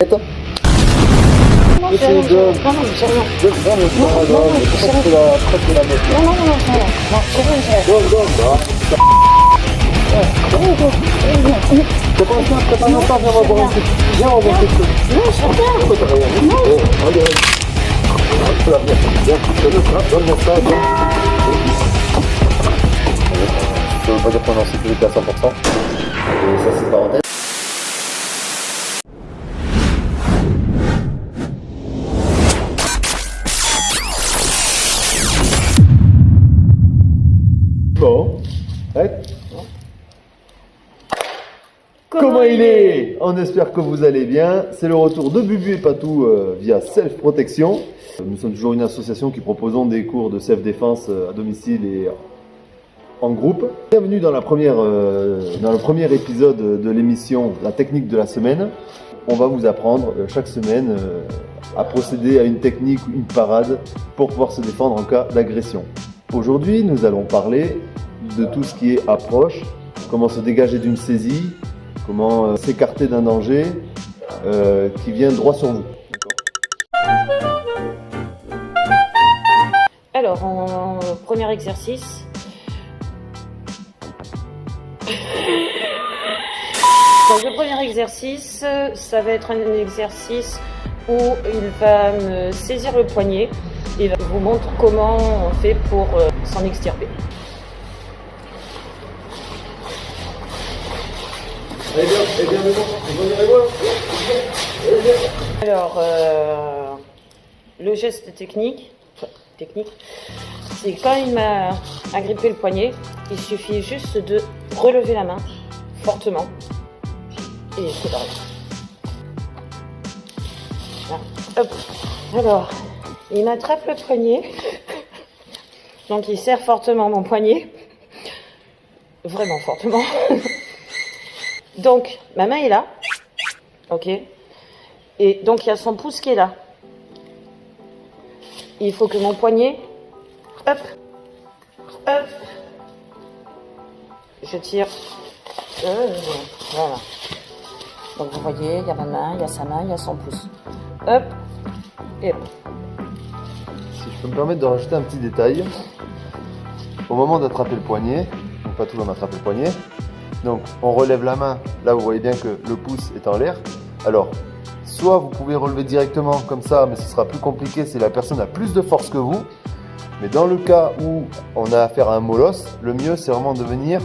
Attends. Non, c'est rien. Non, c'est rien. Ça veut pas dire qu'on est en sécurité à 100%. Et ça, c'est parenthèse. Bon. Ouais. Comment il est? On espère que vous allez bien. C'est le retour de Bubu et Patou via Self Protection. Nous sommes toujours une association qui proposons des cours de self-défense à domicile et en groupe. Bienvenue dans le premier épisode de l'émission La technique de la semaine. On va vous apprendre chaque semaine à procéder à une technique ou une parade pour pouvoir se défendre en cas d'agression. Aujourd'hui, nous allons parler de tout ce qui est approche, comment se dégager d'une saisie, comment s'écarter d'un danger qui vient droit sur vous. Alors, en premier exercice, donc le premier exercice, ça va être un exercice où il va me saisir le poignet et il vous montre comment on fait pour s'en extirper. Alors, le geste technique, c'est quand il m'a agrippé le poignet, il suffit juste de relever la main fortement et c'est pareil. Hop. Alors, il m'attrape le poignet, donc il serre fortement mon poignet, vraiment fortement. Donc, ma main est là, ok, et donc il y a son pouce qui est là. Il faut que mon poignet, hop, hop, je tire, voilà. Donc vous voyez, il y a ma main, il y a sa main, il y a son pouce. Hop, et hop. Si je peux me permettre de rajouter un petit détail, au moment d'attraper le poignet, donc Patou va m'attraper le poignet, donc on relève la main, là vous voyez bien que le pouce est en l'air. Alors, soit vous pouvez relever directement comme ça, mais ce sera plus compliqué si la personne a plus de force que vous. Mais dans le cas où on a affaire à un molosse, le mieux c'est vraiment de venir